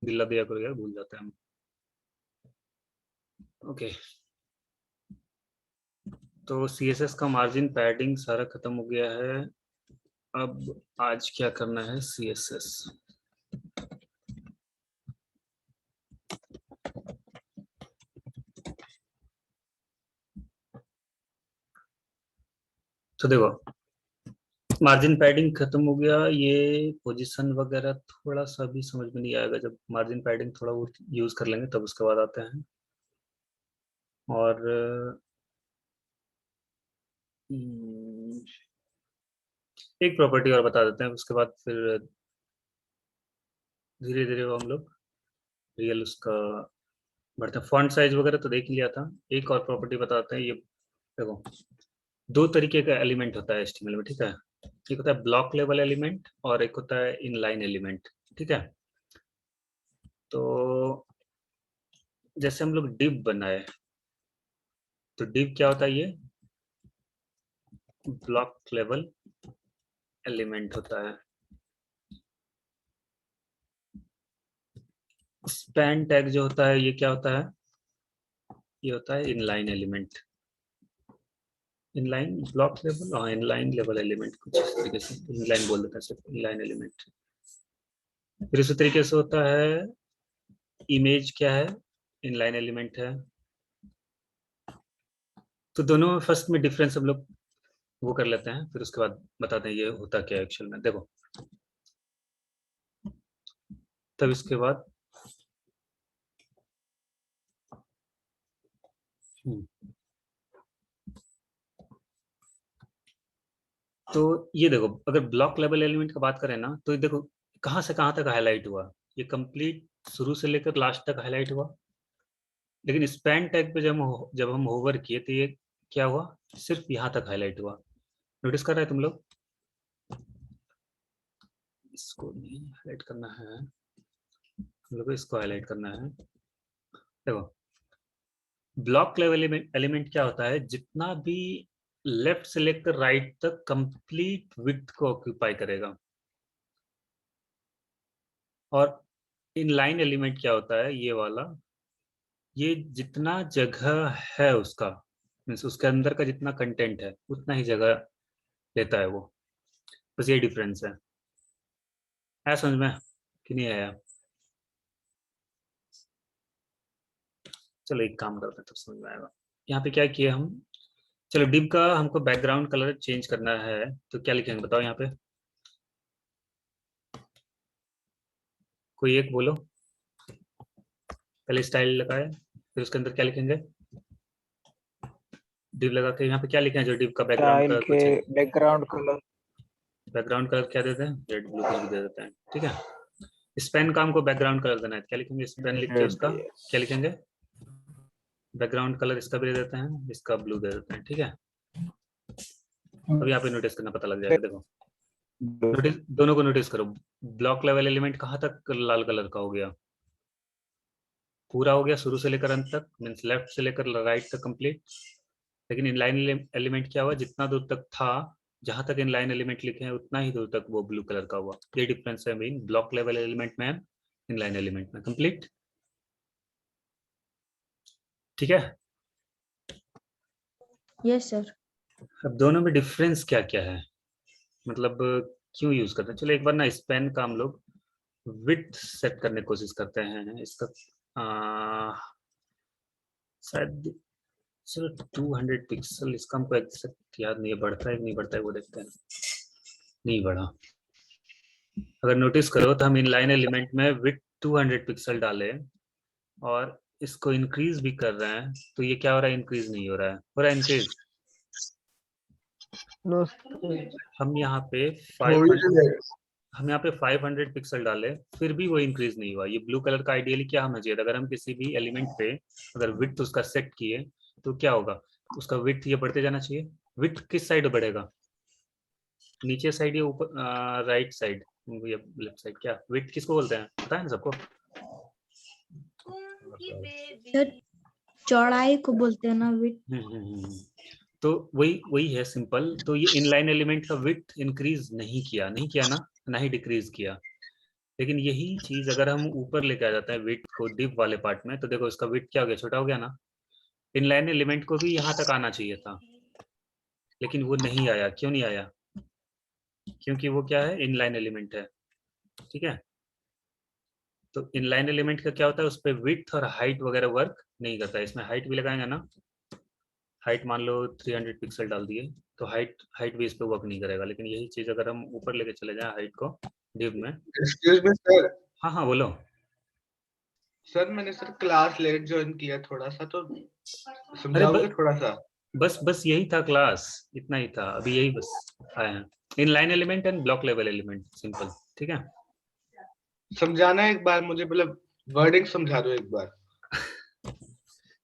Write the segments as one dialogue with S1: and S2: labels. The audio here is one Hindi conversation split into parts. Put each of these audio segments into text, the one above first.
S1: दिला दिया करो यार, भूल जाते हैं हम। ओके, तो CSS का मार्जिन पैडिंग सारा खत्म हो गया है। अब आज क्या करना है, CSS। तो देखो, मार्जिन पैडिंग खत्म हो गया। ये पोजीशन वगैरह थोड़ा सा भी समझ में नहीं आएगा, जब मार्जिन पैडिंग थोड़ा वो यूज कर लेंगे तब उसके बाद आते हैं। और हम्म, एक प्रॉपर्टी और बता देते हैं, उसके बाद फिर धीरे धीरे वो हम लोग रियल उसका बढ़ते हैं। फॉन्ट साइज वगैरह तो देख लिया था। एक और प्रॉपर्टी बताते हैं। ये देखो, दो तरीके का एलिमेंट होता है HTML में, ठीक है। एक होता है ब्लॉक लेवल एलिमेंट और एक होता है इनलाइन एलिमेंट, ठीक है। तो जैसे हम लोग डिव बनाए, तो डिव क्या होता है, ये ब्लॉक लेवल एलिमेंट होता है। स्पैन टैग जो होता है, ये क्या होता है, ये होता है inline element. Inline block level, हाँ इनलाइन लेवल एलिमेंट, कुछ इस तरीके से इनलाइन बोल देते हैं, सिर्फ इनलाइन एलिमेंट। फिर इसी तरीके से होता है इमेज, क्या है, इनलाइन एलिमेंट है। तो दोनों में फर्स्ट में डिफरेंस हम लोग वो कर लेते हैं, फिर उसके बाद बताते हैं ये होता क्या है एक्चुअल में। देखो, तब इसके बाद हम्म, तो ये देखो, अगर ब्लॉक लेवल एलिमेंट का बात करें ना, तो ये देखो कहाँ से कहाँ तक हाईलाइट हुआ। ये कंप्लीट शुरू से लेकर लास्ट तक हाईलाइट हुआ। लेकिन स्पैन टैग पे जब हम होवर किए तो ये क्या हुआ, सिर्फ यहाँ तक हाईलाइट हुआ। नोटिस कर रहे हैं तुम लोग? इसको नहीं हाईलाइट करना है हम लोग को, इसको हाईलाइट करना है। देखो, ब्लॉक लेवल एलिमेंट क्या होता है, जितना भी लेफ्ट से लेकर राइट तक कंप्लीट विड्थ को ऑक्यूपाई करेगा। और इनलाइन एलिमेंट क्या होता है, ये वाला, ये जितना जगह है उसका, मीन्स उसके अंदर का जितना कंटेंट है उतना ही जगह लेता है वो। बस ये डिफरेंस है। आया समझ में कि नहीं आया? चलो एक काम करते हैं, तो समझ में आएगा। यहाँ पे क्या किया हम, चलो डिव का हमको बैकग्राउंड कलर चेंज करना है, तो क्या लिखेंगे बताओ यहाँ पे, कोई एक बोलो। पहले स्टाइल लगाए, फिर उसके अंदर क्या लिखेंगे, डिव लगा के यहाँ पे क्या लिखे हैं, जो डिव का बैकग्राउंड
S2: स्टाइल
S1: कलर
S2: के
S1: कुछ,
S2: बैकग्राउंड कलर।
S1: बैकग्राउंड कलर क्या देते हैं, रेड ब्लू कुछ भी दे देते हैं, ठीक है। स्पेन का हमको बैकग्राउंड कलर देना है, क्या लिखेंगे, स्पेन लिख के
S2: रेड,
S1: उसका
S2: यस।
S1: क्या लिखेंगे, बैकग्राउंड कलर इसका भी दे देते हैं, इसका ब्लू दे देते हैं, ठीक है। अब यहाँ पे नोटिस करना पता लग जाएगा, देखो नोटिस, दोनों को नोटिस करो। ब्लॉक लेवल एलिमेंट कहाँ तक लाल कलर का हो गया, पूरा हो गया शुरू से लेकर अंत तक, मीन्स लेफ्ट से लेकर राइट तक कंप्लीट। लेकिन इनलाइन एलिमेंट क्या हुआ, जितना दूर तक था, जहां तक इनलाइन एलिमेंट लिखे हैं उतना ही दूर तक वो ब्लू कलर का हुआ। ये डिफरेंस है मीन ब्लॉक लेवल एलिमेंट में, इनलाइन एलिमेंट में। कंप्लीट, ठीक है।
S3: Yes sir.
S1: अब दोनों में डिफरेंस क्या क्या है, मतलब क्यों यूज करते हैं। चलो एक बार ना स्पेन का हम लोग विड्थ सेट करने की कोशिश करते हैं इसका। शायद, चलो 200 पिक्सल, इसका हमको एग्जैक्ट याद नहीं है, बढ़ता है कि नहीं बढ़ता है वो देखते हैं। नहीं बढ़ा। अगर नोटिस करो तो हम इनलाइन एलिमेंट में विड्थ 200 पिक्सल डाले और इसको इंक्रीज भी कर रहे हैं, तो ये क्या हो रहा है, इंक्रीज नहीं हो रहा है, हो रहा है इंक्रीज।
S2: नो,
S1: हम यहाँ पे
S2: हो ही
S1: 500,
S2: जाएगा।
S1: हम यहाँ पे 500 पिक्सल डाले, फिर भी वो इंक्रीज नहीं हुआ। ये ब्लू कलर का आइडियली क्या होना चाहिए था, अगर हम किसी भी एलिमेंट पे अगर विड्थ उसका सेट किए तो क्या होगा, उसका विड्थ ये बढ़ते जाना चाहिए। विड्थ किस साइड बढ़ेगा, नीचे साइड या ऊपर, राइट साइड या लेफ्ट साइड, क्या विड्थ किसको बोलते हैं पता है ना सबको?
S3: सर चौड़ाई को बोलते हैं ना, विड्थ।
S1: तो वही वही है सिंपल। तो ये इनलाइन एलिमेंट का विड्थ इंक्रीज नहीं किया, नहीं किया ना, ना ही डिक्रीज किया। लेकिन यही चीज अगर हम ऊपर लेके आ जाते हैं विड्थ को डिप वाले पार्ट में, तो देखो इसका विड्थ क्या हो गया, छोटा हो गया ना। इनलाइन एलिमेंट को भी यहाँ तक आना चाहिए था, लेकिन वो नहीं आया। क्यों नहीं आया? क्योंकि वो क्या है, इनलाइन एलिमेंट है। ठीक है, तो इनलाइन एलिमेंट का क्या होता है, उस पर विड्थ और हाइट वगैरह वर्क नहीं करता है। इसमें हाइट भी लगाएंगे ना, हाइट मान लो 300 पिक्सल डाल दिए, तो हाइट हाइट भी इस पे वर्क नहीं करेगा। लेकिन यही चीज अगर हम ऊपर लेके चले जाएं हाइट को डिव में।
S2: Excuse me sir.
S1: हाँ हाँ बोलो।
S2: सर मैंने सर क्लास लेट ज्वाइन किया थोड़ा सा, तो
S1: अरे
S2: समझाओगे थोड़ा सा?
S1: बस यही था क्लास, इतना ही था, अभी यही बस आए हैं। Inline element and block level element, simple. ठीक है,
S2: समझाना एक बार मुझे, मतलब वर्डिंग समझा दो एक बार।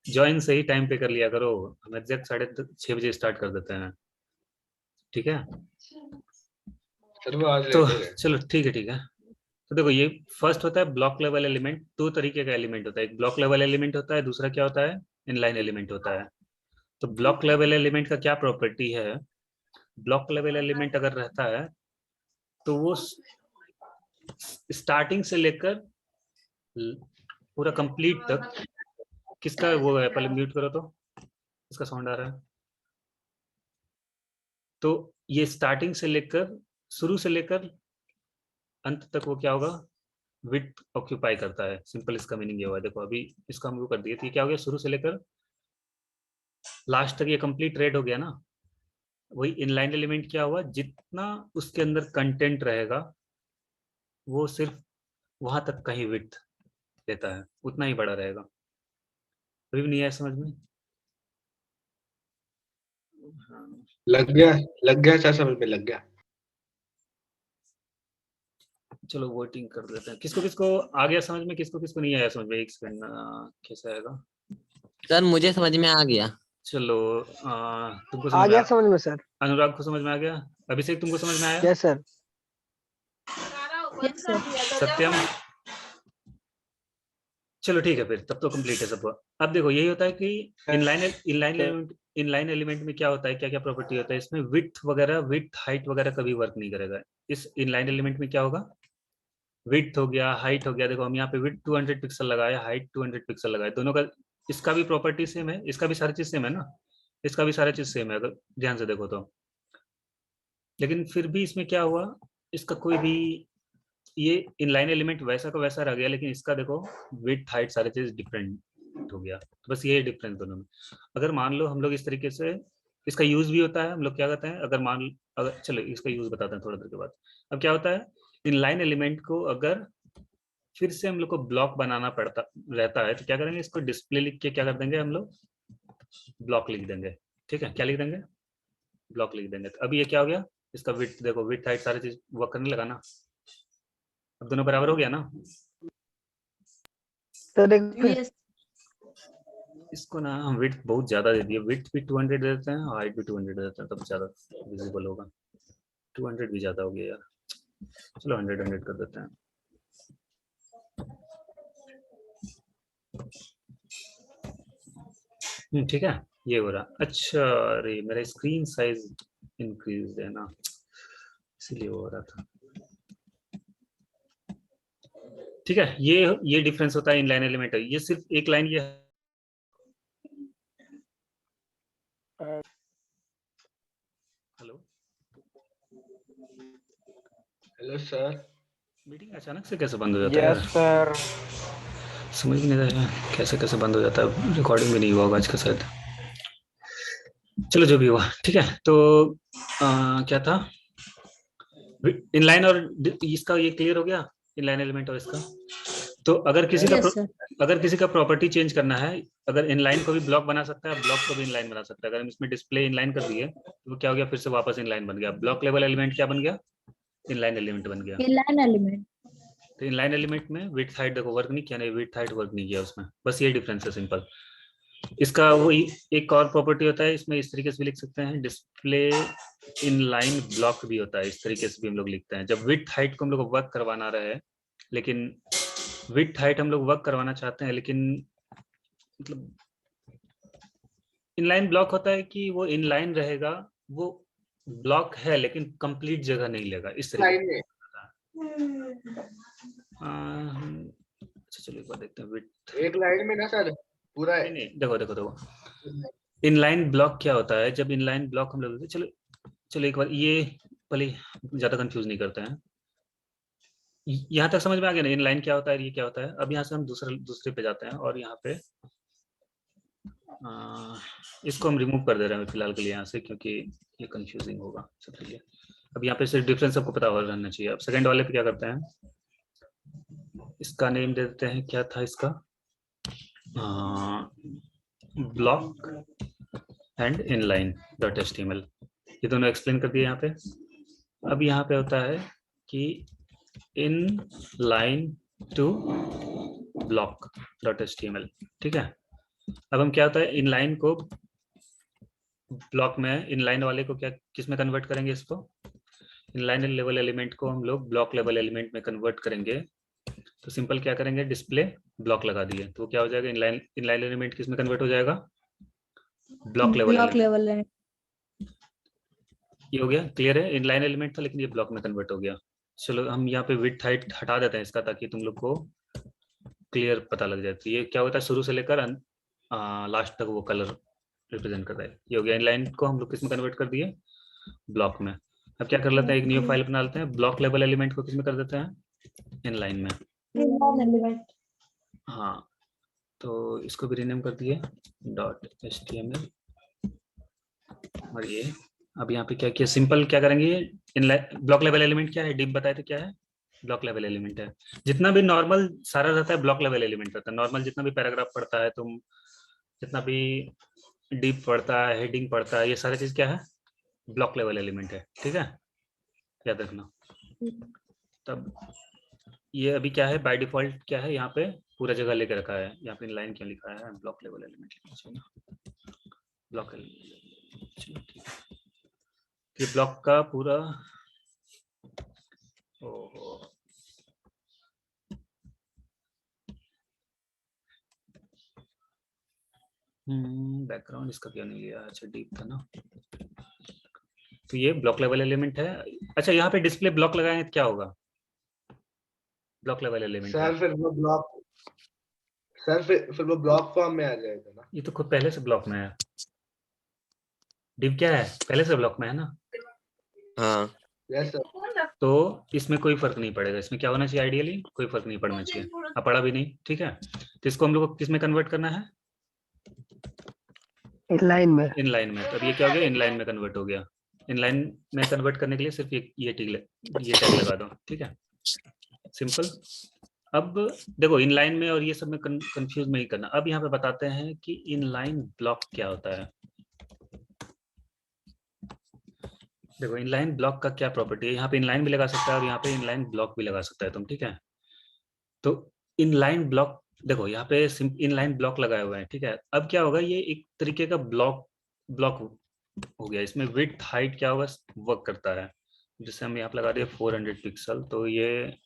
S1: ज्वाइन सही टाइम पे कर लिया करो, हम एग्जैक्ट 6:30 स्टार्ट कर देते हैं। ठीक है,
S2: सर वो आज
S1: तो
S2: लेट हो गए।
S1: चलो ठीक है ठीक है। तो देखो ये फर्स्ट होता है ब्लॉक लेवल एलिमेंट। दो तरीके का एलिमेंट होता है, एक ब्लॉक लेवल एलिमेंट होता है, दूसरा क्या होता है, इनलाइन एलिमेंट होता है। तो ब्लॉक लेवल एलिमेंट का क्या प्रॉपर्टी है, ब्लॉक लेवल एलिमेंट अगर रहता है तो वो स्टार्टिंग से लेकर पूरा कंप्लीट तक, किसका वो है, पहले म्यूट करो तो, इसका साउंड आ रहा है। तो ये स्टार्टिंग से लेकर, शुरू से लेकर अंत तक वो क्या होगा, विड्थ ऑक्यूपाई करता है। सिंपल इसका मीनिंग ये हुआ है। देखो अभी इसका हम वो कर दिए, तो ये क्या हो गया, शुरू से लेकर लास्ट तक ये कंप्लीट रेड हो गया ना। वही इनलाइन एलिमेंट क्या हुआ, जितना उसके अंदर कंटेंट रहेगा वो सिर्फ वहां तक का ही विड्थ देता है, उतना ही बड़ा रहेगा। अभी भी नहीं आया समझ में? हाँ,
S2: लग गया सर, समझ में लग गया।
S1: चलो वोटिंग कर देते हैं, किसको किसको आ गया समझ में, किसको किसको नहीं आया समझ में। एक सेकंड, कैसे आएगा।
S4: सर मुझे समझ में आ गया।
S1: चलो तुमको
S5: आ
S1: समझ में
S5: गया समझ में सर।
S1: अनुराग को समझ में आ गया। अभिषेक तुमको समझ में आया।
S5: Yes sir.
S3: Yes sir.
S1: Satyam, चलो ठीक है, फिर तब तो कंप्लीट है सब। अब देखो यही होता है कि इनलाइन एलिमेंट में क्या होता है, क्या क्या प्रॉपर्टी होता है इसमें, विड्थ वगैरह, विड्थ हाइट वगैरह कभी वर्क नहीं करेगा। इस इनलाइन एलिमेंट में क्या होगा, विड्थ हो गया, हाइट हो गया। देखो हम यहाँ पे विड्थ 200 पिक्सल लगाया, हाइट 200 पिक्सल लगाया, दोनों का, इसका भी प्रॉपर्टी सेम है, इसका भी सारी चीज सेम है ना, इसका भी सारा चीज सेम है अगर ध्यान से देखो तो। लेकिन फिर भी इसमें क्या हुआ, इसका कोई भी, ये इनलाइन एलिमेंट वैसा का वैसा रह गया, लेकिन इसका देखो विड्थ हाइट सारी चीज डिफरेंट हो गया। तो बस ये डिफरेंस दोनों में। अगर मान लो हम लोग इस तरीके से, इसका यूज भी होता है, हम लोग क्या करते हैं, अगर अगर चलो इसका यूज बताते हैं थोड़ा देर के बाद। अब क्या होता है, इनलाइन एलिमेंट को अगर फिर से हम लोग को ब्लॉक बनाना पड़ता रहता है, तो क्या करेंगे, इसको डिस्प्ले लिख के क्या कर देंगे हम लोग, ब्लॉक लिख देंगे। ठीक है, क्या लिख देंगे, ब्लॉक लिख देंगे। तो अभी ये क्या हो गया, इसका विड्थ देखो, विड्थ हाइट सारी चीज वर्क करने लगा ना, अब दोनों बराबर हो गया ना।
S5: सर एक फिर
S3: यस।
S1: इसको ना हम विड्थ बहुत ज्यादा दे दिए, विड्थ भी 200 दे देते हैं, हाइट भी 200 दे देते हैं, तब ज्यादा विजिबल होगा। 200 भी ज्यादा हो गया यार, चलो 100 कर देते हैं। ठीक है, ये हो रहा। अच्छा, अरे मेरा स्क्रीन साइज इंक्रीज है ना, इसलिए हो रहा था। ठीक है, ये डिफरेंस होता है इन लाइन एलिमेंट। ये सिर्फ एक लाइन ये है। Hello
S2: hello sir.
S1: मीटिंग अचानक से कैसे बंद हो जाता है
S5: यस
S1: यार,
S5: सर।
S1: समझ में नहीं आया कैसे कैसे बंद हो जाता है। रिकॉर्डिंग भी नहीं हुआ होगा आज का शायद। चलो जो भी हुआ ठीक है। तो क्या था, इनलाइन और इसका ये क्लियर हो गया, इनलाइन एलिमेंट और इसका। तो अगर किसी का
S3: यस सर।
S1: अगर किसी का प्रॉपर्टी चेंज करना है, अगर इनलाइन को भी ब्लॉक बना सकता है, ब्लॉक को भी इनलाइन बना सकता है। अगर हम इसमें डिस्प्ले इनलाइन कर दिए तो क्या हो गया, फिर से वापस इनलाइन बन गया। ब्लॉक लेवल एलिमेंट क्या बन गया, इनलाइन एलिमेंट बन गया।
S3: Inline element.
S1: तो इनलाइन एलिमेंट में विड्थ हाइट देखो वर्क नहीं किया, नहीं विड्थ हाइट वर्क नहीं किया उसमें, बस ये डिफरेंस है सिंपल। इसका वो एक और प्रॉपर्टी होता है इसमें, इस तरीके से भी लिख सकते हैं, डिस्प्ले इनलाइन ब्लॉक भी होता है, इस तरीके से भी हम लोग लिखते हैं। जब विड्थ हाइट को हम लोग वर्क करवाना रहे, लेकिन विड्थ हाइट हम लोग वर्क करवाना चाहते हैं, लेकिन मतलब इनलाइन ब्लॉक होता है कि वो इनलाइन रहेगा, वो ब्लॉक है लेकिन कंप्लीट जगह नहीं लेगा, इस तरीके
S2: लाइन में।
S1: अच्छा चलो एक बार देखते हैं विड्थ।
S2: एक लाइन में ना सर, पूरा
S1: नहीं नहीं, देखो देखो देखो, इनलाइन ब्लॉक क्या होता है? जब इनलाइन ब्लॉक हम लोग, चलो चलो एक बार ये पहले ज्यादा कंफ्यूज नहीं करते हैं, यहाँ तक समझ में आ गया ना इनलाइन क्या होता है, ये क्या होता है। अब यहाँ से हम दूसरे पे जाते हैं और यहाँ पे इसको हम रिमूव कर दे रहे हैं फिलहाल के लिए यहाँ से, क्योंकि ये कंफ्यूजिंग होगा सबके लिए। अब यहाँ पे सिर्फ डिफरेंस सबको पता रहना चाहिए। अब सेकंड वाले पे क्या करते हैं, इसका नेम दे देते हैं, क्या था इसका, block and inline dot HTML. ये दोनों एक्सप्लेन कर दिए यहाँ पे। अब यहाँ पे होता है कि inline to block dot HTML, ठीक है। अब हम क्या होता है इनलाइन को ब्लॉक में, इनलाइन वाले को क्या किस में कन्वर्ट करेंगे, इसको इनलाइन लेवल एलिमेंट को हम लोग ब्लॉक लेवल एलिमेंट में कन्वर्ट करेंगे। तो सिंपल क्या करेंगे, डिस्प्ले ब्लॉक लगा दिए, तो क्या हो जाएगा, इनलाइन एलिमेंट किस में कन्वर्ट हो जाएगा, block level
S3: block
S1: element.
S3: Level.
S1: ये हो गया, क्लियर है। इनलाइन एलिमेंट था लेकिन ये ब्लॉक में कन्वर्ट हो गया। चलो हम यहाँ पे विड्थ हाइट हटा देते हैं इसका, ताकि तुम लोग को क्लियर पता लग जाए। तो ये क्या होता है, शुरू से लेकर लास्ट तक वो कलर रिप्रेजेंट करता है। ये हो गया, इनलाइन को हम लोग किस में कन्वर्ट कर दिए, ब्लॉक में। अब क्या कर लेते हैं, एक न्यू फाइल बना लेते हैं, ब्लॉक लेवल एलिमेंट को किस में कर देते हैं, इनलाइन में। हाँ, तो इसको भी रीनेम कर दिए .html। और ये अब यहाँ पे क्या किया, सिंपल क्या करेंगे, इनलाइन ब्लॉक लेवल एलिमेंट क्या है, डीप बताए थे क्या है, ब्लॉक लेवल एलिमेंट है। जितना भी नॉर्मल सारा रहता है ब्लॉक लेवल एलिमेंट रहता है। नॉर्मल जितना भी पैराग्राफ पढ़ता है तुम, जितना भी डीप पढ़ता है, हेडिंग पढ़ता है, ये सारी चीज क्या है, ब्लॉक लेवल एलिमेंट है, ठीक है, याद रखना। तब ये अभी क्या है, बाय डिफॉल्ट क्या है, यहाँ पे पूरा जगह लेके रखा है। यहाँ पे लाइन क्या लिखा है, ब्लॉक लेवल एलिमेंट लिखना चाहिए ना, ब्लॉक एलिमेंट, ठीक है। ये ब्लॉक का पूरा, ओहो बैकग्राउंड इसका क्यों नहीं लिया, अच्छा डीप था ना। तो ये ब्लॉक लेवल एलिमेंट है। अच्छा यहाँ पे डिस्प्ले ब्लॉक लगाएंगे तो क्या होगा, ब्लॉक लेवल एलिमेंट है।
S2: सर फिर वो ब्लॉक, सर फिर वो ब्लॉक फॉर्म में आ जाएगा ना।
S1: ये तो खुद पहले से ब्लॉक में है, डिव क्या है, पहले से ब्लॉक में है ना।
S4: हाँ
S2: यस सर।
S1: तो इसमें कोई फर्क नहीं पड़ेगा, इसमें क्या होना चाहिए, आइडियली कोई फर्क नहीं पड़ना चाहिए। अब पड़ा भी नहीं, ठीक है। तो इसको हम लोग को किस में कन्वर्ट करना है,
S5: इनलाइन में।
S1: इनलाइन में। तो अब ये क्या हो गया, इनलाइन में कन्वर्ट हो गया। इनलाइन में कन्वर्ट करने के लिए सिर्फ ये टैग लगा दो, ठीक है, सिंपल। अब देखो इनलाइन में और ये सब में कंफ्यूज नहीं करना। अब यहाँ पे बताते हैं कि इनलाइन ब्लॉक क्या होता है। देखो इनलाइन ब्लॉक का क्या प्रॉपर्टी है, यहाँ पे इनलाइन भी लगा सकता है और यहाँ पे इनलाइन ब्लॉक भी लगा सकता है तुम, ठीक है। तो इनलाइन ब्लॉक, देखो यहाँ पे इनलाइन ब्लॉक लगाए हुए हैं, ठीक है। अब क्या होगा, ये एक तरीके का ब्लॉक हो गया। इसमें विड्थ हाइट क्या होगा, वर्क करता है। जैसे हम यहाँ पे लगा दिए 400 पिक्सल, तो ये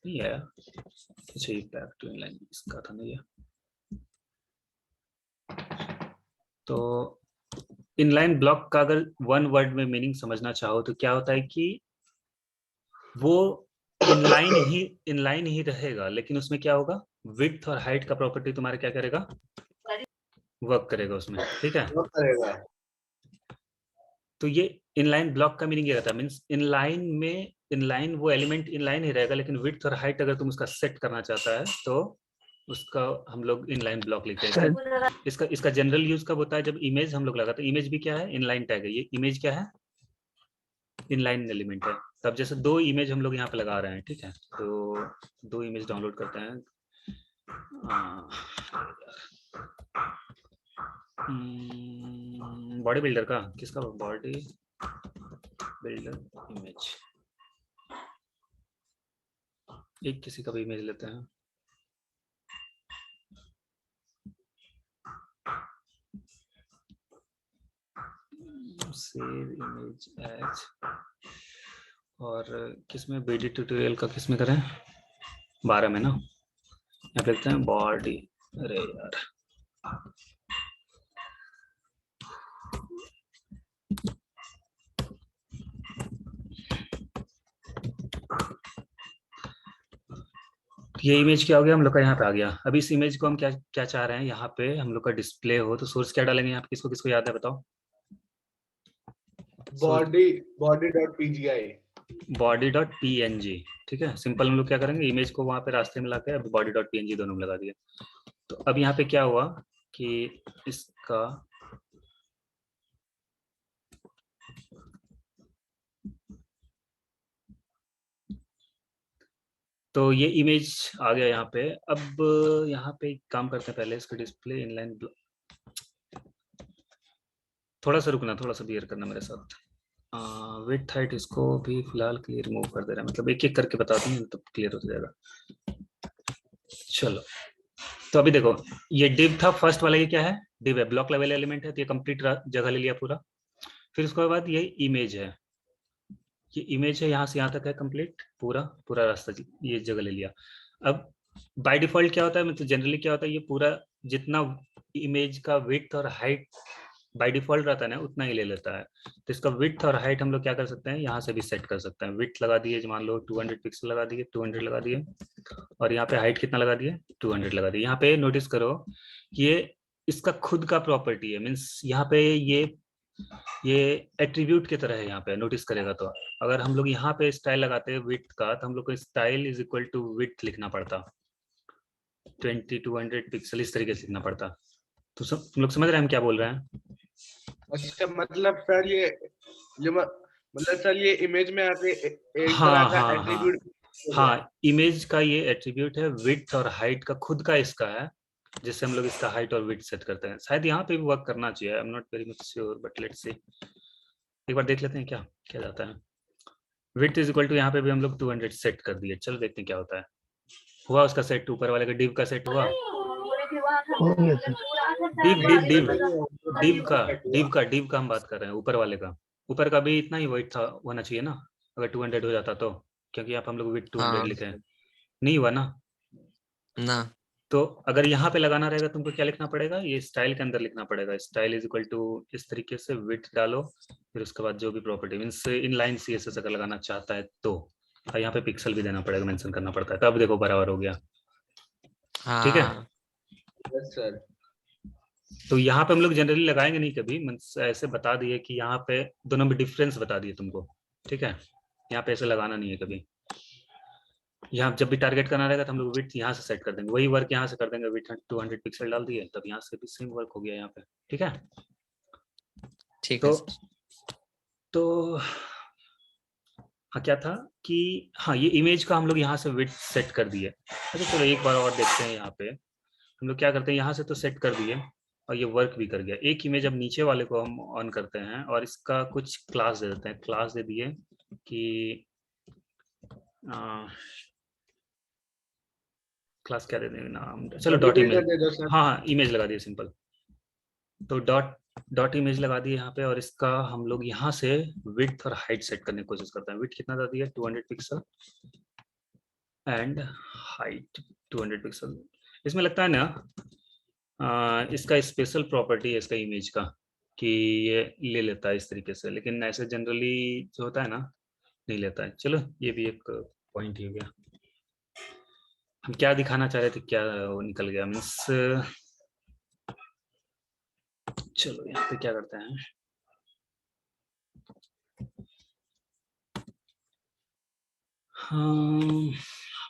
S1: नहीं है, अच्छा ये बैक टू इनलाइन इसका था ना ये। तो इनलाइन ब्लॉक का अगर वन वर्ड में मीनिंग समझना चाहो तो क्या होता है कि वो इनलाइन ही रहेगा, लेकिन उसमें क्या होगा, विड्थ और हाइट का प्रॉपर्टी तुम्हारा क्या करेगा, वर्क करेगा उसमें, ठीक है।
S2: वो करेगा।
S1: तो ये इनलाइन ब्लॉक का मीनिंग ये रहता है, मींस इनलाइन में इनलाइन वो एलिमेंट इनलाइन ही रहेगा, लेकिन विड्थ और हाइट अगर तुम उसका सेट करना चाहता है तो उसका हम लोग इनलाइन ब्लॉक लिखते हैं। इसका जनरल यूज कब होता है, जब इमेज हम लोग लगाते हैं। इमेज भी क्या है, इनलाइन टैग है। ये इमेज क्या है, इनलाइन एलिमेंट है। तब जैसे दो इमेज हम लोग यहाँ पे लगा रहे हैं, ठीक है। तो दो इमेज डाउनलोड करते हैं, बॉडी बिल्डर का, किसका, बॉडी बिल्डर इमेज, एक किसी का भी इमेज लेते हैं। सेव इमेज एज, और किसमें, बीडी ट्यूटोरियल का किसमें करें, 12 में ना। यहाँ पे लिखते हैं बॉडी, अरे यार ये इमेज क्या हो गया हम लोग का, यहाँ पे आ गया। अब इस इमेज को हम क्या क्या चाह रहे हैं, यहाँ पे हम लोग का डिस्प्ले हो, तो सोर्स क्या डालेंगे यहाँ पे, किसको किसको याद है बताओ?
S2: body.pgi।
S1: body.png, ठीक है। सिंपल हम लोग क्या करेंगे, इमेज को वहां पे रास्ते में लाके अब body.png दोनों में लगा दिए। तो अब यहाँ पे क्या हुआ कि इसका तो ये इमेज आ गया यहाँ पे। अब यहाँ पे एक काम करते हैं, पहले इसका डिस्प्ले इनलाइन, थोड़ा सा रुकना, थोड़ा सा बियर करना मेरे साथ। विड्थ हाइट इसको भी फिलहाल के लिए रिमूव कर दे रहा है, मतलब एक एक करके बताते हैं तो क्लियर हो जाएगा। चलो, तो अभी देखो, ये डिव था फर्स्ट वाला, ये क्या है, डिव है, ब्लॉक लेवल एलिमेंट है, तो ये कंप्लीट जगह ले लिया पूरा। फिर उसके बाद ये इमेज है, ये इमेज है, यहाँ से यहाँ तक है कंप्लीट, पूरा पूरा रास्ता ये जगह ले लिया। अब बाय डिफॉल्ट क्या होता है, मतलब जनरली क्या होता है, ये पूरा जितना इमेज का विड्थ और हाइट बाय डिफॉल्ट रहता है ना, उतना ही ले लेता है। तो इसका विड्थ और हाइट हम लोग क्या कर सकते हैं, यहाँ से भी सेट कर सकते हैं। विड्थ लगा दिए, मान लो 200 पिक्सल लगा दिए, 200 लगा दिए, और यहाँ पे हाइट कितना लगा दिए, 200 लगा दिए। यहाँ पे नोटिस करो कि ये इसका खुद का प्रॉपर्टी है, मीन्स यहाँ पे ये एट्रीब्यूट की तरह है, यहाँ पे नोटिस करेगा तो। अगर हम लोग यहाँ पे स्टाइल लगाते हैं विड्थ का, तो हम लोग को style is equal to width लिखना पड़ता, 200 पिक्सल इस तरीके से लिखना पड़ता। तो तुम लोग समझ रहे हैं हम क्या बोल रहे हैं?
S2: अच्छा, मतलब सर मतलब सर ये इमेज में आते एक
S1: हाँ
S2: तरह का
S1: हाँ हाँ
S2: एट्रीब्यूट।
S1: हाँ, इमेज का ये एट्रीब्यूट है, विड्थ और हाइट का खुद का इसका है, जिससे हम लोग इसका हाइट और विड्थ सेट करते हैं। शायद यहाँ पे भी वर्क करना चाहिए, I am not very much sure, but let's see, एक बार देख लेते हैं क्या क्या जाता है। विड्थ इज इक्वल टू, यहाँ पे भी हम लोग 200 सेट कर दिए। चलो देखते हैं क्या होता है। हुआ उसका सेट, ऊपर वाले का डिव का सेट हुआ, डिव डिव डिव डिव का हम बात कर रहे हैं, ऊपर वाले का। ऊपर का भी इतना ही वेट था, होना चाहिए ना, अगर 200 हो जाता तो, क्योंकि यहाँ पे हम लोग विथ 200
S4: हाँ
S1: लिखे हैं, नहीं हुआ ना।
S4: ना।
S1: तो अगर यहाँ पे लगाना रहेगा तुमको क्या लिखना पड़ेगा, ये स्टाइल के अंदर लिखना पड़ेगा, स्टाइल इज इक्वल टू इस तरीके से विड्थ डालो, फिर उसके बाद जो भी प्रॉपर्टी मीन्स इनलाइन सीएसएस अगर लगाना चाहता है तो, और यहाँ पे पिक्सल भी देना पड़ेगा, मेंशन करना पड़ता है, तब देखो बराबर हो गया। ठीक है,
S4: हाँ
S2: यस सर।
S1: तो यहाँ पे हम लोग जनरली लगाएंगे नहीं कभी, ऐसे बता दिए कि यहाँ पे दोनों में डिफरेंस बता दिए तुमको। ठीक है, यहाँ पे ऐसे लगाना नहीं है कभी। यहाँ जब भी टारगेट करना रहेगा तो हम लोग विड्थ यहाँ से सेट कर देंगे, वही वर्क यहाँ से कर देंगे, विड्थ 200 पिक्सल डाल दिए, तब यहाँ से भी सेम वर्क हो गया यहाँ पे। ठीक है,
S4: ठीक है
S1: तो
S4: सर।
S1: तो हाँ क्या था कि हाँ, ये इमेज का हम लोग यहाँ से विड्थ सेट कर दिए। अच्छा चलो एक बार और देखते हैं, यहाँ पे हम लोग क्या करते हैं, यहाँ से तो सेट कर दिए और ये वर्क भी कर गया। एक इमेज अब नीचे वाले को हम ऑन करते हैं और इसका कुछ क्लास दे देते हैं। क्लास दे दिए कि क्लास क्या दे देंगे नाम, चलो डॉट
S2: मोटिवेटर
S1: इमेज।
S2: दे दो सर।
S1: हाँ हाँ, इमेज लगा दिए सिंपल, तो डॉट डॉट इमेज लगा दिए यहाँ पे, और इसका हम लोग यहाँ से विड्थ और हाइट सेट करने की कोशिश करते हैं। विड्थ कितना दे दिया, 200 पिक्सल, एंड हाइट 200 पिक्सल। इसमें लगता है ना इसका स्पेशल प्रॉपर्टी है इसका इमेज का, कि ये ले लेता है इस तरीके से, लेकिन ऐसे जनरली जो होता है ना, नहीं लेता है। चलो ये भी एक पॉइंट ही हो गया। हम क्या दिखाना चाह रहे थे, क्या वो निकल गया, मीन्स चलो यहाँ पे क्या करते हैं, हम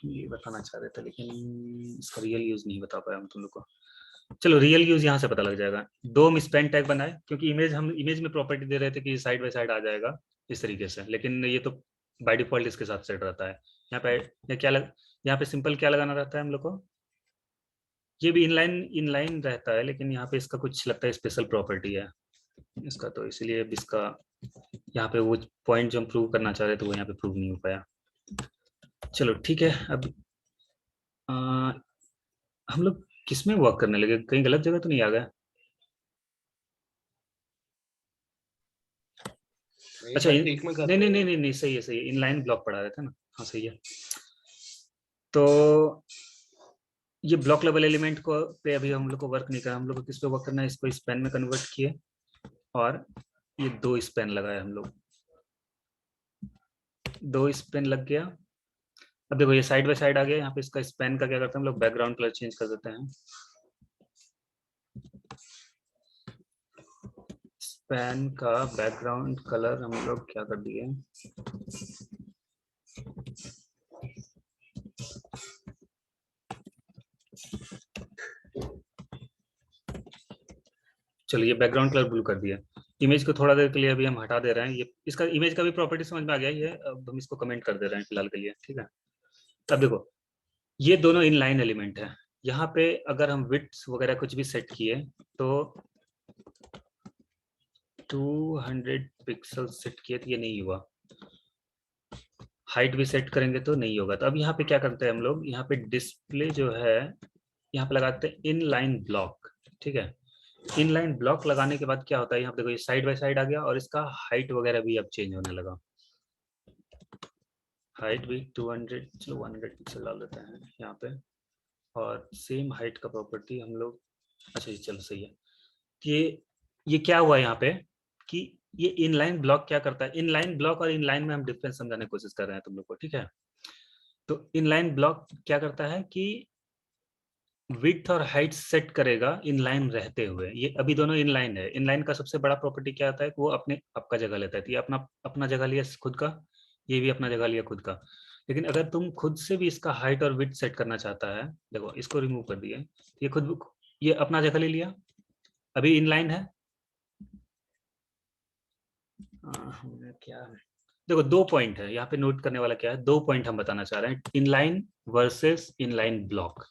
S1: ये बताना चाह रहे थे लेकिन इसका रियल यूज नहीं बता पाया हम तुम लोग को। चलो रियल यूज यहाँ से पता लग जाएगा। दो हम स्पैन टैग बनाए, क्योंकि हम इमेज में प्रॉपर्टी दे रहे थे कि साइड बाय साइड आ जाएगा इस तरीके से, लेकिन ये तो बाय डिफॉल्ट इसके साथ सेट रहता है। यहाँ पे यहाँ पे सिंपल क्या लगाना रहता है हम लोग को, ये भी इनलाइन रहता है, लेकिन यहाँ पे इसका कुछ लगता है स्पेशल प्रॉपर्टी है इसका, तो इसलिए इसका यहाँ पे वो पॉइंट जो हम प्रूव करना चाह रहे थे वो यहाँ पे प्रूव नहीं हो पाया। चलो ठीक है, अब हम लोग किस में वर्क करने लगे, कहीं गलत जगह तो नहीं आ गया? अच्छा
S2: ठीक में कर
S1: नहीं नहीं
S2: रहे
S1: नहीं
S2: हो।
S1: नहीं नहीं, सही है सही है, इनलाइन ब्लॉक पढ़ा रहे थे ना, हाँ सही है। तो ये ब्लॉक लेवल एलिमेंट को पे अभी हम लोग को वर्क नहीं करना, हम लोग को किस पे वर्क करना है, इसको स्पैन में कन्वर्ट किए और ये 2 स्पैन लगाए हम लोग, 2 स्पैन लग गया। अब देखो ये साइड बाय साइड आ गया, यहाँ पे इसका स्पैन का क्या करते हैं हम लोग, बैकग्राउंड कलर चेंज कर देते हैं। स्पैन का बैकग्राउंड कलर हम लोग क्या कर दिए, चलिए बैकग्राउंड कलर ब्लू कर दिया। इमेज को थोड़ा देर के लिए अभी हम हटा दे रहे हैं, ये इसका इमेज का भी प्रॉपर्टी समझ में आ गया ये, अब हम इसको कमेंट कर दे रहे हैं फिलहाल के लिए, ठीक है। अब देखो ये दोनों इनलाइन एलिमेंट है, यहाँ पे अगर हम विड्थ वगैरह कुछ भी सेट किए तो 200 पिक्सल सेट किए तो ये नहीं हुआ, हाइट भी सेट करेंगे तो नहीं होगा। तो अब यहाँ पे क्या करते हैं हम लोग, यहाँ पे डिस्प्ले जो है यहाँ पे लगाते हैं इनलाइन ब्लॉक, ठीक है। इनलाइन ब्लॉक लगाने के बाद क्या होता है, यहाँ पे देखो ये साइड बाय साइड आ गया और इसका हाइट वगैरह भी अब चेंज होने लगा। हाइट भी 200, चलो 100 पिक्सल डाल देते हैं यहाँ पे, और सेम हाइट का प्रॉपर्टी हम लोग, अच्छा ये चलो सही है। ये क्या हुआ यहाँ पे कि ये इनलाइन ब्लॉक क्या करता है, इनलाइन ब्लॉक और इनलाइन में हम डिफरेंस समझाने की कोशिश कर रहे हैं तुम लोग को, ठीक है। तो इनलाइन ब्लॉक क्या करता है कि विड्थ और हाइट सेट करेगा इनलाइन रहते हुए, ये अभी दोनों इनलाइन है। इनलाइन का सबसे बड़ा प्रॉपर्टी क्या आता है कि वो अपने आपका जगह लेता है, तो ये अपना अपना जगह लिया खुद का, ये भी अपना जगह लिया खुद का। लेकिन अगर तुम खुद से भी इसका हाइट और विड्थ सेट करना चाहता है, देखो इसको रिमूव कर दिए, ये खुद ये अपना जगह ले लिया, अभी इनलाइन है। क्या देखो दो पॉइंट है यहाँ पे नोट करने वाला, क्या है, दो पॉइंट हम बताना चाह रहे हैं, इनलाइन वर्सेस इनलाइन ब्लॉक।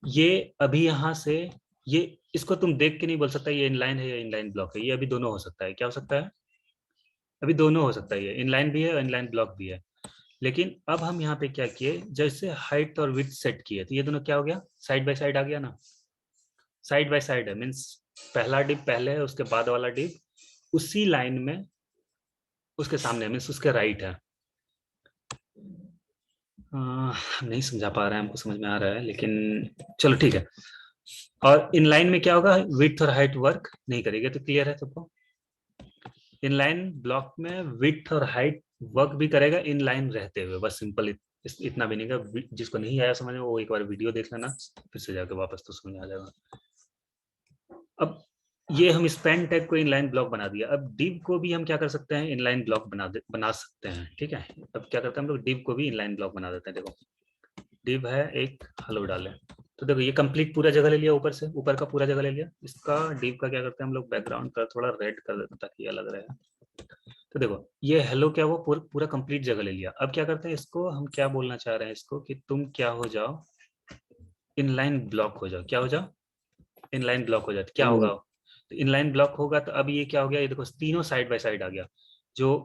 S1: ये अभी यहाँ से ये इसको तुम देख के नहीं बोल सकता ये इनलाइन है या इनलाइन ब्लॉक है, ये अभी दोनों हो सकता है। क्या हो सकता है, अभी दोनों हो सकता है, ये इनलाइन भी है और इनलाइन ब्लॉक भी है। लेकिन अब हम यहाँ पे क्या किए, जैसे हाइट और विड्थ सेट किए तो ये दोनों क्या हो गया, साइड बाय साइड आ गया ना। साइड बाय साइड है मीन्स पहला डिप पहले है, उसके बाद वाला डिप उसी लाइन में उसके सामने मीन्स उसके राइट है। नहीं समझा पा रहे हैं, हमको समझ में आ रहा है लेकिन चलो ठीक है। और इनलाइन में क्या होगा, विड्थ और हाइट वर्क नहीं करेगी, तो क्लियर है सबको। इनलाइन ब्लॉक में विड्थ और हाइट वर्क भी करेगा इनलाइन रहते हुए, बस सिंपल इतना भी नहीं का। जिसको नहीं आया समझ में वो एक बार वीडियो देख लेना, फिर से जाके वापस तो समझ आ जाएगा। अब ये हम स्पैन टैग को इनलाइन ब्लॉक बना दिया, अब डिव को भी हम क्या कर सकते हैं, इनलाइन ब्लॉक बना सकते हैं, ठीक है। अब क्या करते हैं हम लोग, डिव को भी इनलाइन ब्लॉक बना देते हैं। देखो डिव है एक, हेलो डालें तो देखो ये कंप्लीट पूरा जगह ले लिया, ऊपर से ऊपर का पूरा जगह ले लिया। इसका डिव का क्या करते हैं हम लोग, बैकग्राउंड का थोड़ा रेड कर देते हैं ताकि ये अलग रहे। तो देखो ये हेलो क्या, वो पूरा कंप्लीट जगह ले लिया। अब क्या करते हैं, इसको हम क्या बोलना चाह रहे हैं इसको, कि तुम क्या हो जाओ, इनलाइन ब्लॉक हो जाओ। क्या हो जाओ, इनलाइन ब्लॉक हो जाए क्या होगा, तो इनलाइन ब्लॉक होगा तो अब ये क्या हो गया, ये देखो तीनों साइड बाय साइड आ गया। जो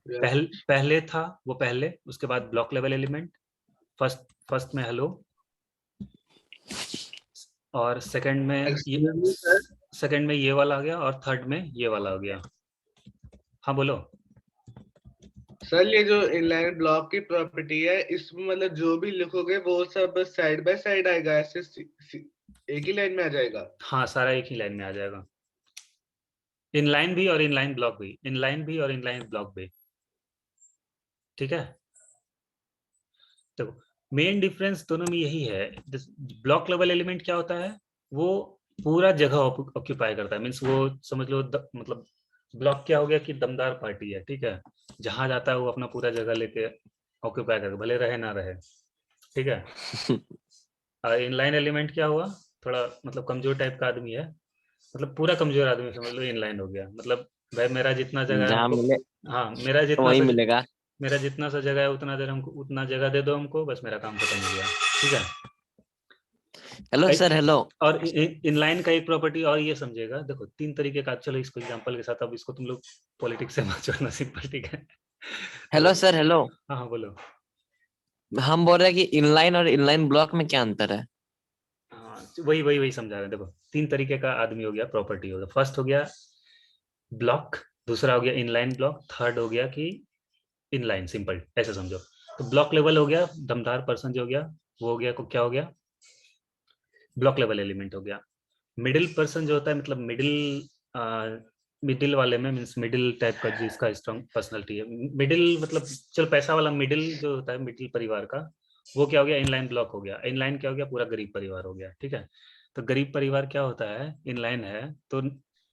S1: पहले था वो पहले, उसके बाद ब्लॉक लेवल एलिमेंट, फर्स्ट में हेलो, और सेकंड में ये वाला आ गया, और थर्ड में ये वाला आ गया। हाँ बोलो।
S2: सर ये जो इनलाइन ब्लॉक की प्रॉपर्टी है, इसमें मतलब जो भी लिखोगे वो सब साइड बाय साइड आएगा, ऐसे एक ही लाइन में आ जाएगा।
S1: हाँ सारा एक ही लाइन में आ जाएगा, इनलाइन भी और इनलाइन ब्लॉक भी, इनलाइन भी और इनलाइन ब्लॉक भी, ठीक है। तो मेन डिफरेंस दोनों में यही है, ब्लॉक लेवल एलिमेंट क्या होता है, वो पूरा जगह ऑक्यूपाई करता है, मीन्स वो समझ लो मतलब ब्लॉक क्या हो गया कि दमदार पार्टी है, ठीक है। जहां जाता है वो अपना पूरा जगह लेके ऑक्यूपाई करके, भले रहे ना रहे, ठीक है। इनलाइन एलिमेंट क्या हुआ, थोड़ा मतलब कमजोर टाइप का आदमी है, मतलब पूरा कमजोर आदमी समझ लो इनलाइन हो गया, मतलब भाई मेरा जितना जगह है
S4: जहाँ
S1: हमको,
S4: मिले
S1: हाँ मेरा जितना सा जगह है उतना देर हमको, उतना जगह दे दो हमको, बस मेरा काम खत्म हो गया, ठीक है।
S4: Hello sir hello.
S1: और इनलाइन का एक प्रॉपर्टी और ये समझेगा, देखो तीन तरीके का, चलो इसको एग्जांपल के साथ, अब इसको तुम लोग पॉलिटिक्स से मत छोड़ना, सिंपल, ठीक है।
S4: Hello sir hello.
S1: हाँ हाँ बोलो।
S4: हम बोल रहे हैं कि इनलाइन और इनलाइन ब्लॉक में क्या अंतर है?
S1: हाँ वही समझा रहे हैं। देखो तीन तरीके का आदमी हो गया, प्रॉपर्टी हो गया, फर्स्ट हो गया ब्लॉक, दूसरा हो गया इनलाइन ब्लॉक, थर्ड हो गया कि इनलाइन, सिंपल ऐसे समझो। तो ब्लॉक लेवल हो गया दमदार पर्सन जो हो गया, वो हो गया, को क्या हो गया, ब्लॉक लेवल एलिमेंट हो गया। मिडिल पर्सन जो होता है, मतलब मिडिल मिडिल वाले में मीन्स मिडिल टाइप का जिसका स्ट्रॉन्ग पर्सनालिटी है, मिडिल मतलब चल पैसा वाला मिडिल जो होता है मिडिल परिवार का, वो क्या हो गया, इनलाइन ब्लॉक हो गया। इनलाइन क्या हो गया, पूरा गरीब परिवार हो गया। ठीक है, तो गरीब परिवार क्या होता है, इनलाइन है तो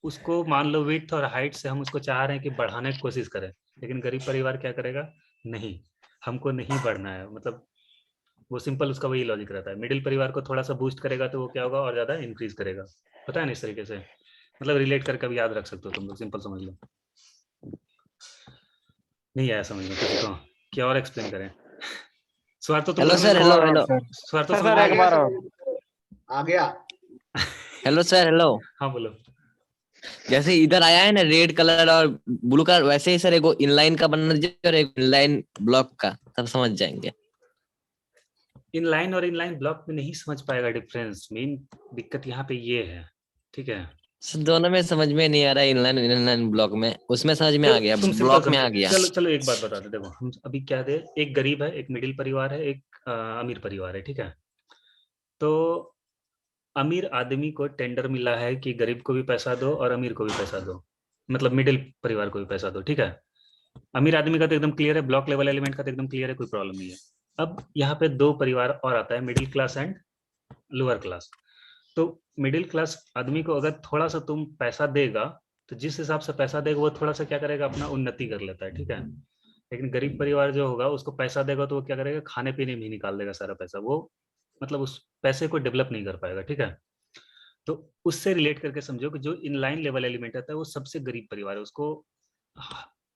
S1: उसको मान लो विड्थ और हाइट से हम उसको चाह रहे हैं कि बढ़ाने की कोशिश करें, लेकिन गरीब परिवार क्या करेगा, नहीं हमको नहीं बढ़ना है, मतलब वो सिंपल उसका वही लॉजिक रहता है। मिडिल परिवार को थोड़ा सा बूस्ट करेगा तो वो क्या होगा, और ज्यादा इंक्रीज करेगा। पता है ना, इस तरीके से मतलब रिलेट करके भी याद रख सकते हो तुम लोग, सिंपल समझ लो। नहीं आया समझ में किसी को, क्या और एक्सप्लेन करें? स्वार्थ तो तुम
S4: हेलो
S1: लोग
S4: सर, हेलो हेलो
S1: स्वार्थ तो
S5: सर
S1: समझ
S5: सर
S1: में आ
S5: एक
S1: गया?
S5: बार
S2: आ गया।
S4: Hello sir, hello.
S1: हाँ बोलो।
S4: जैसे इधर आया है ना रेड कलर और ब्लू कलर, वैसे ही सर एक इनलाइन का बनना चाहिए और एक इनलाइन ब्लॉक का, तब समझ जाएंगे।
S1: इनलाइन और इनलाइन ब्लॉक में नहीं समझ पाएगा डिफरेंस, मेन दिक्कत यहाँ पे ये है। ठीक है,
S4: सर दोनों में समझ में नहीं आ रहा है, इनलाइन इनलाइन ब्लॉक में, उसमें समझ में आ गया,
S1: तुम सिंपल
S4: ब्लॉक में आ
S1: समझो।
S4: गया।
S1: चलो चलो एक बात बता दे, देखो हम अभी क्या दे, एक गरीब है, एक मिडिल परिवार है, एक अमीर परिवार है। ठीक है, तो अमीर आदमी को टेंडर मिला है कि गरीब को भी पैसा दो और अमीर को भी पैसा दो, मतलब मिडिल परिवार को भी पैसा दो। ठीक है, अमीर आदमी का तो एकदम क्लियर है, ब्लॉक लेवल एलिमेंट का तो एकदम क्लियर है, कोई प्रॉब्लम नहीं है। अब यहाँ पे दो परिवार और आता है, middle class and lower class. तो मिडिल क्लास आदमी को अगर थोड़ा सा तुम पैसा देगा, तो जिस हिसाब से पैसा देगा वो थोड़ा सा क्या करेगा, अपना उन्नति कर लेता है। ठीक है, लेकिन गरीब परिवार जो होगा उसको पैसा देगा तो वो क्या करेगा, खाने पीने में ही निकाल देगा सारा पैसा, वो मतलब उस पैसे को डेवलप नहीं कर पाएगा। ठीक है, तो उससे रिलेट करके समझो कि जो इनलाइन लेवल एलिमेंट आता है वो सबसे गरीब परिवार है, उसको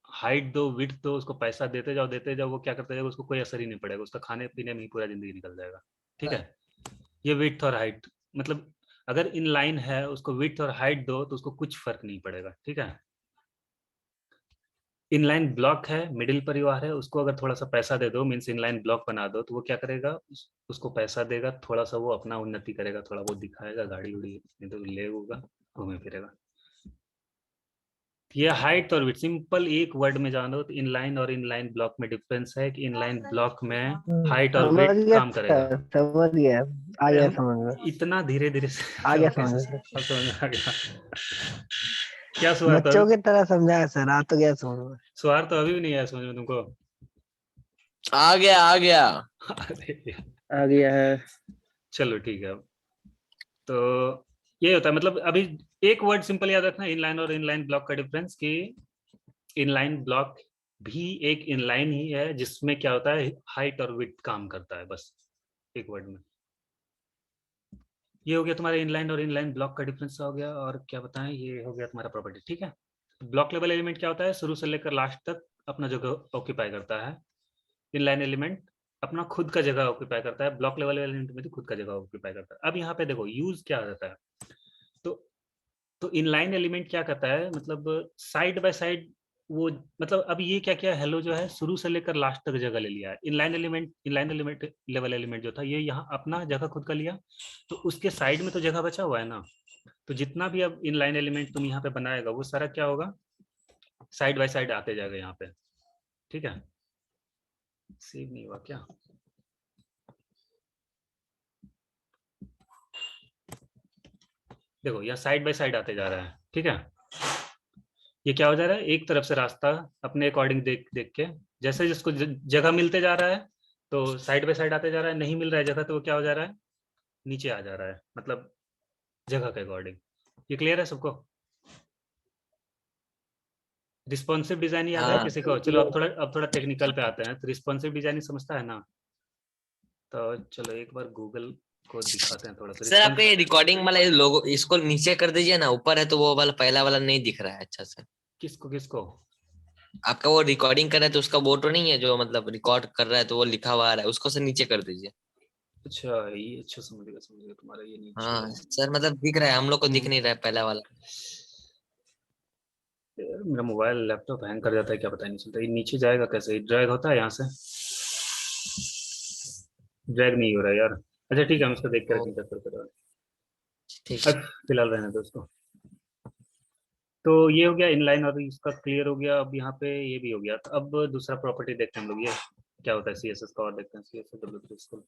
S1: हाइट दो विड्थ दो, उसको पैसा देते जाओ, वो क्या करता जाएगा, उसको कोई असर ही नहीं पड़ेगा, उसका खाने पीने में ही पूरा जिंदगी निकल जाएगा। ठीक है, ये विड्थ और हाइट मतलब अगर इन लाइन है उसको विड्थ और हाइट दो तो उसको कुछ फर्क नहीं पड़ेगा। ठीक है, इनलाइन ब्लॉक है, मिडिल परिवार है, उसको अगर थोड़ा सा पैसा दे दो, मीन्स इनलाइन ब्लॉक बना दो, तो वो क्या करेगा, उसको पैसा देगा, थोड़ा सा वो अपना उन्नति करेगा, थोड़ा बहुत दिखाएगा, गाड़ी उड़ी नहीं तो ले होगा, घूमे फिरेगा। ये हाइट और विड्थ सिंपल एक वर्ड में जानो तो इनलाइन और इनलाइन ब्लॉक में डिफरेंस है कि इनलाइन ब्लॉक में हाइट और
S5: समझ
S1: विड्थ
S5: गया
S1: काम करेगा।
S5: सर, समझ गया, आ
S1: अरे
S5: गया
S1: हम
S5: समझ में,
S1: इतना धीरे धीरे
S5: आ गया
S1: कैसे
S5: समझ में।
S1: अब समझ में आ गया? क्या स्वार्थ
S5: बच्चों की तरह समझाया सर, आ तो गया समझ में।
S1: स्वार्थ तो अभी भी नहीं आया समझ में तुमको?
S4: आ गया आ गया।
S1: अरे यार,
S5: आ गया है।
S1: चलो ठीक है। तो ये होता है, मतलब अभी एक वर्ड सिंपल याद रखना, इनलाइन और इनलाइन ब्लॉक का डिफरेंस, कि इनलाइन ब्लॉक भी एक इनलाइन ही है जिसमें क्या होता है, हाइट और विड्थ काम करता है, बस एक वर्ड में। ये हो गया तुम्हारे इनलाइन और इनलाइन ब्लॉक का डिफरेंस हो गया, और क्या बताएं, ये हो गया तुम्हारा प्रॉपर्टी। ठीक है, ब्लॉक लेवल एलिमेंट क्या होता है, शुरू से लेकर लास्ट तक अपना जगह ऑक्यूपाई करता है। इनलाइन एलिमेंट अपना खुद का जगह ऑक्यूपाई करता है, ब्लॉक लेवल एलिमेंट में भी खुद का जगह ऑक्यूपाई करता है। अब यहाँ पे देखो यूज क्या रहता है, तो इनलाइन एलिमेंट क्या करता है, मतलब साइड बाय साइड वो, मतलब अब ये क्या किया, हेलो जो है शुरू से लेकर लास्ट तक जगह ले लिया है। इनलाइन एलिमेंट लेवल एलिमेंट जो था ये यहाँ अपना जगह खुद का लिया, तो उसके साइड में तो जगह बचा हुआ है ना, तो जितना भी अब इनलाइन एलिमेंट तुम यहाँ पे बनाएगा वो सारा क्या होगा, साइड बाय साइड आते जाएगा यहाँ पे। ठीक है, सेव नहीं हुआ क्या? देखो यहाँ साइड बाय साइड आते जा रहा है। ठीक है, ये क्या हो जा रहा है, एक तरफ से रास्ता अपने अकॉर्डिंग देख देख के, जैसे जिसको जगह मिलते जा रहा है तो साइड बाय साइड आते जा रहा है, नहीं मिल रहा है जगह तो वो क्या हो जा रहा है, नीचे आ जा रहा है, मतलब जगह के अकॉर्डिंग। ये क्लियर है सबको? रिस्पॉन्सिव डिजाइन याद है
S4: हाँ
S1: किसी को? चलो अब थोड़ा टेक्निकल पे आते हैं। तो रिस्पॉन्सिव डिजाइनिंग समझता है ना? तो चलो एक बार गूगल को दिखाते हैं थोड़ा सा
S4: सर, आपका ये रिकॉर्डिंग वाला लोगो इसको नीचे कर दीजिए ना, ऊपर है तो वो वाला पहला वाला नहीं दिख रहा है अच्छा से।
S1: किसको किसको?
S4: आपका वो रिकॉर्डिंग कर रहा है तो उसका वो तो नहीं है जो मतलब रिकॉर्ड कर रहा है तो वो लिखा हुआ आ रहा है, उसको से नीचे कर दीजिए।
S1: अच्छा ये अच्छा, समझ गया तुम्हारा ये नीचे।
S4: हाँ सर, मतलब दिख रहा है, हम लोग को दिख नहीं रहा है पहला वाला।
S1: यार मेरा मोबाइल लैपटॉप हैंग कर जाता है, क्या पता नहीं चलता। ये नीचे जाएगा कैसे, ड्रैग होता है यहाँ से? ड्रैग नहीं हो रहा है यार। अच्छा ठीक है, हम इसको देख कर
S4: ओ,
S1: चिंता करते रहो।
S4: ठीक
S1: अब फिलहाल रहने दो इसको। तो ये हो गया इनलाइन और इसका क्लियर हो गया। अब यहाँ पे ये भी हो गया, तो अब दूसरा प्रॉपर्टी देखते हैं हम लोग, ये क्या होता है सीएसएस का, और देखते हैं सीएसएस डब्ल्यू3 इसको।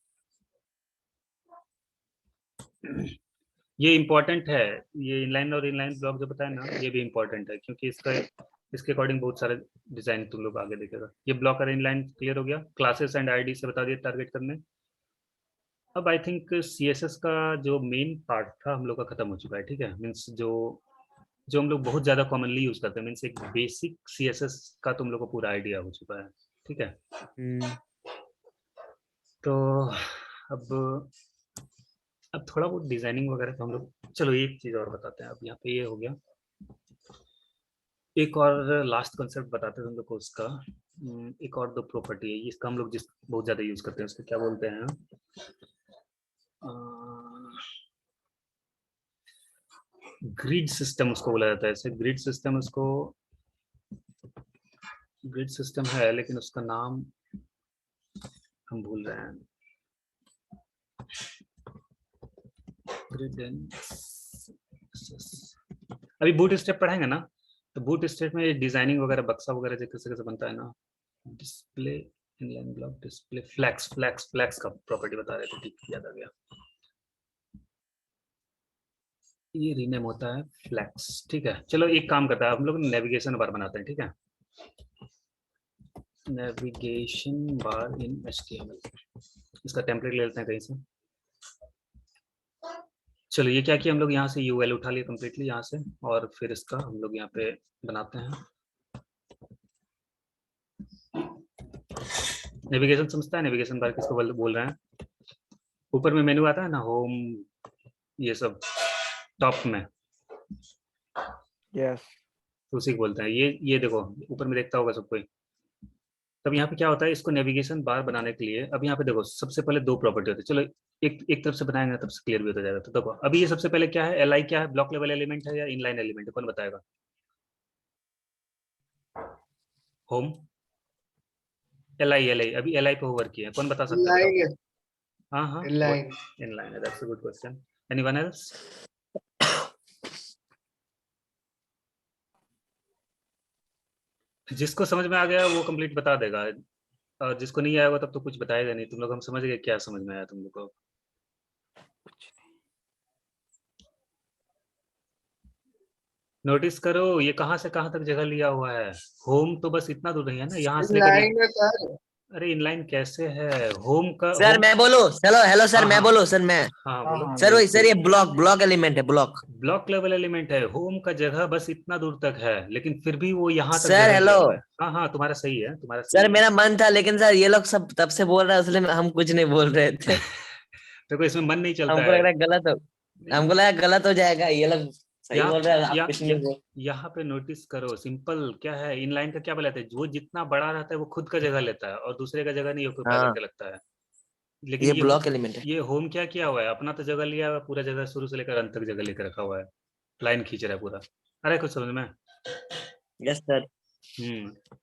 S1: ये इम्पोर्टेंट है, ये इनलाइन और इनलाइन ब्लॉक जो बताया ना, ये भी इम्पोर्टेंट है, क्योंकि इसके अकॉर्डिंग बहुत सारे डिजाइन तुम लोग आगे देखेगा। ये ब्लॉक और इनलाइन क्लियर हो गया, क्लासेस एंड आईडी से बता दिए टारगेट करने। अब आई थिंक CSS का जो मेन पार्ट था हम लोग का खत्म हो चुका है, ठीक है। मीन्स जो हम लोग बहुत ज्यादा कॉमनली यूज करते हैं, मीन्स एक बेसिक CSS का तुम लोग को पूरा आइडिया हो चुका है, ठीक है। तो अब थोड़ा बहुत डिजाइनिंग वगैरह तो हम लोग, चलो एक चीज और बताते हैं। अब यहाँ पे ये हो गया, एक और लास्ट कॉन्सेप्ट बताते हैं हम लोग को उसका। एक और दो प्रॉपर्टी है, इसका हम लोग जिस बहुत ज्यादा यूज करते हैं, उसको क्या बोलते हैं, ग्रिड सिस्टम उसको बोला जाता है। ऐसे ग्रिड सिस्टम, उसको ग्रिड सिस्टम है, लेकिन उसका नाम हम भूल रहे हैं। ग्रिड अभी बूट स्टेप पढ़ेंगे ना, तो बूट स्टेप में डिजाइनिंग वगैरह, बक्सा वगैरह कैसे कैसे बनता है ना, display inline block, display flex का प्रॉपर्टी बता रहे थे, ठीक याद आ गया। ये रीनेम होता है फ्लैक्स, ठीक है। चलो एक काम करता है, हम लोग नेविगेशन बार बनाते हैं, ठीक है। नेविगेशन बार इन HTML, इसका टेम्पलेट ले लेते हैं कहीं से। चलो ये क्या किया हम लोग, यहाँ से UL उठा लिया कम्प्लीटली यहाँ से, और फिर इसका हम लोग यहाँ पे बनाते हैं। नेविगेशन समझता है, नेविगेशन बार किसको बोल रहे हैं? ऊपर में मेनू आता है ना, होम, ये सब टॉप में,
S5: यस
S1: तो उसी को बोलते हैं। ये देखो ऊपर में देखता होगा सब कोई। तब यहाँ पे क्या होता है, इसको नेविगेशन बार बनाने के लिए, अब यहाँ पे देखो सबसे पहले दो प्रॉपर्टी होती है। चलो एक तरफ से बनाएंगे तब से क्लियर भी होता जाएगा। तो देखो अभी ये सबसे पहले क्या है, LI क्या है, ब्लॉक लेवल एलिमेंट है या इनलाइन एलिमेंट है, कौन बताएगा? होम, LI अभी LI पे होवर किया है, कौन बता सकता है?
S2: लाइन
S1: हाँ हाँ,
S2: लाइन
S1: इनलाइन है, that's a good question. Anyone else? जिसको समझ में आ गया वो कंप्लीट बता देगा, और जिसको नहीं आएगा तब तो कुछ बताएगा नहीं। तुम लोग, हम समझ गए क्या समझ में आया तुम लोग को। नोटिस करो ये कहाँ से कहाँ तक जगह लिया हुआ है। होम तो बस इतना दूर नहीं है ना, यहाँ से लेकर
S2: लाइन है सर।
S1: अरे इनलाइन कैसे है होम का?
S4: सर मैं बोलूं, चलो हेलो सर,
S1: हाँ,
S4: मैं
S1: हाँ।
S4: बोलूं सर, मैं
S1: हाँ बोलो।
S4: सर वही सर, ये ब्लॉक एलिमेंट है, ब्लॉक।
S1: ब्लॉक लेवल एलिमेंट है, होम का जगह बस इतना दूर तक है, लेकिन फिर भी वो यहाँ तक
S4: सर
S1: जगह लिया
S4: हेलो
S1: हुआ है। हाँ हाँ, तुम्हारा सही है, तुम्हारा सही
S4: सर,
S1: है।
S4: मेरा मन था, लेकिन सर ये लोग सब तब से बोल रहे हैं, इसलिए हम कुछ नहीं बोल रहे थे।
S1: देखो इसमें मन नहीं चलता
S4: हमको लग
S1: है।
S4: रहा है गलत हो, हमको लगा गलत हो जाएगा, ये लोग सही
S1: यहाँ
S4: बोल रहे हैं, आप कुछ नहीं बोल।
S1: यहाँ पे नोटिस करो, सिंपल क्या है, इनलाइन का क्या बोलाते हैं, जो जितना बड़ा रहता है वो खुद का जगह लेता है और दूसरे का जगह नहीं ऑक्यूपाई
S4: हाँ,
S1: करके लगता है। लेकिन
S4: ये ब्लॉक एलिमेंट है।
S1: ये होम क्या किया हुआ है, अपना तो जगह लिया हुआ है, पूरा जगह शुरू से लेकर अंत तक जगह लेकर रखा हुआ है, लाइन खींच रहा है पूरा। अरे कुछ समझ में?
S4: Yes sir.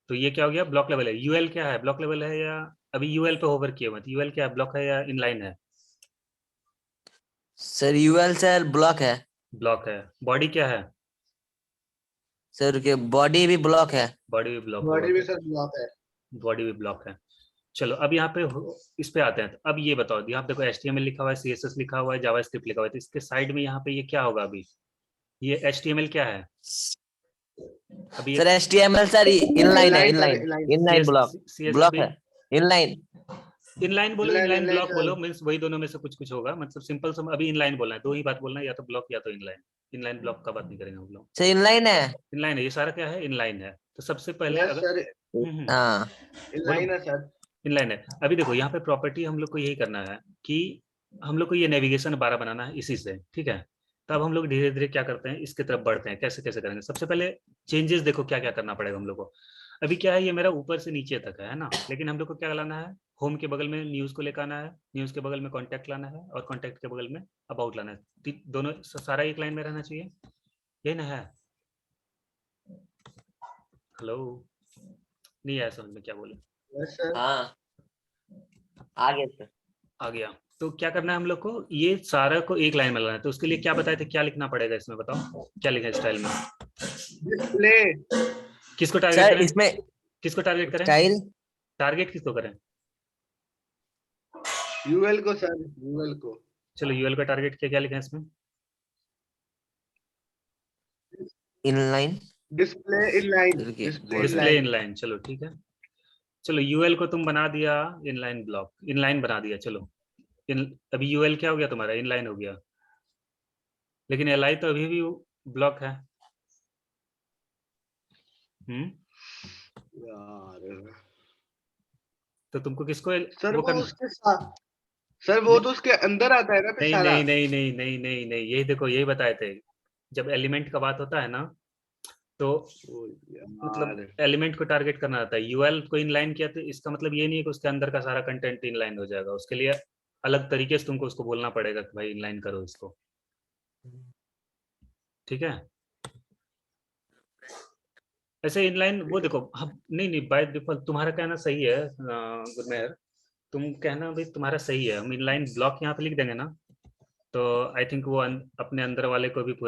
S1: तो ये क्या हो गया, ब्लॉक लेवल है। यूएल क्या है, ब्लॉक लेवल है या अभी यूएल पे होवर किए मत, यूएल क्या है, ब्लॉक है या इनलाइन है?
S4: सर यूएल सर ब्लॉक है।
S1: ब्लॉक है। बॉडी क्या है?
S4: सर के बॉडी भी ब्लॉक है।
S1: बॉडी भी ब्लॉक
S2: बॉडी भी सर ब्लॉक है।
S1: बॉडी भी ब्लॉक है। चलो अब यहाँ पे इस पे आते हैं। तो अब ये बताओ, यहाँ पे देखो HTML लिखा हुआ है, CSS लिखा हुआ है, जावास्क्रिप्ट लिखा हुआ है, तो इसके साइड में यहाँ पे ये क्या होगा अभी? ये HTML क्या है अभी?
S4: सर HTML सर इनलाइन है,
S2: Inline,
S4: inline inline block block है, इनलाइन
S1: इनलाइन बोलो,
S2: Inline,
S1: इनलाइन
S2: inline,
S1: ब्लॉक बोलो,
S2: sir.
S1: मीन्स वही दोनों में से कुछ कुछ होगा। मतलब सिंपल सम अभी इनलाइन बोलना है, दो ही बात बोलना है, या तो ब्लॉक या तो इनलाइन। इनलाइन ब्लॉक का बात नहीं करेंगे हम लोग।
S4: सर इनलाइन है।
S1: इनलाइन है, ये सारा क्या है, इनलाइन है। तो सबसे पहले
S2: यस
S1: अगर
S2: सर,
S4: हाँ
S2: इनलाइन है सर।
S1: इनलाइन है। अभी देखो यहाँ पे प्रॉपर्टी हम लोग को यही करना है कि हम लोग को ये नेविगेशन 12 बनाना है इसी से, ठीक है। तब हम लोग धीरे धीरे क्या करते हैं, इसके तरफ बढ़ते हैं। कैसे कैसे करेंगे, सबसे पहले चेंजेस देखो क्या क्या करना पड़ेगा हम लोग को। अभी क्या है, ये मेरा ऊपर से नीचे तक है ना, लेकिन हम लोग को क्या लाना है, होम के बगल में न्यूज को लेकर आना है, न्यूज के बगल में कॉन्टैक्ट लाना है, और कॉन्टैक्ट के बगल में अबाउट लाना है। दोनों सारा एक लाइन में रहना चाहिए, ये ना है? हेलो, नहीं आया समझ में क्या बोले?
S2: Yes sir.
S4: हाँ आगे सर।
S1: आ गया। तो क्या करना है हम लोग को, ये सारा को एक लाइन में लाना है। तो उसके लिए क्या बताए थे, क्या लिखना पड़ेगा इसमें, बताओ क्या लिखा है स्टाइल में?
S2: डिस्प्ले
S1: किसको टारगेट
S4: सर
S1: करें,
S4: इसमें
S1: किसको टारगेट करें,
S4: स्टाइल
S1: टारगेट किसको करें?
S2: यूएल को सर, यूएल को।
S1: चलो यूएल का टारगेट क्या क्या लिखा है इसमें?
S4: इनलाइन
S2: डिस्प्ले इनलाइन,
S4: देखिए,
S2: डिस्प्ले
S1: डिस्प्ले
S2: इनलाइन।
S1: इनलाइन, चलो ठीक है। चलो यूएल को तुम बना दिया इनलाइन ब्लॉक, इनलाइन बना दिया, चलो अभी यूएल क्या हो गया तुम्हारा, इनलाइन हो गया, लेकिन एलआई तो अभी भी ब्लॉक है।
S2: यार
S1: तो तुमको किसको
S2: सर
S1: वो
S2: वो
S1: करना,
S2: उसके साथ, सर वो तो उसके अंदर आता है ना फिर
S1: नहीं
S2: सारा।
S1: नहीं नहीं नहीं नहीं नहीं नहीं, यही देखो यही बताए थे, जब एलिमेंट का बात होता है ना तो
S2: ओ
S1: मतलब
S2: यार
S1: एलिमेंट को टारगेट करना रहता है। यूएल को इनलाइन किया तो इसका मतलब ये नहीं है कि उसके अंदर का सारा कंटेंट इनलाइन हो जाएगा, उसके लिए अलग तरीके से तुमको उसको बोलना पड़ेगा कि भाई इनलाइन करो इसको, ठीक है। ऐसे इनलाइन वो देखो, हम नहीं नहीं बाय डिफॉल्ट तुम्हारा कहना सही है गुरमेहर, तुम कहना भाई तुम्हारा सही है, हम इनलाइन ब्लॉक यहाँ पे लिख देंगे ना, तो आई थिंक वो अपने अंदर वाले को भी पूरा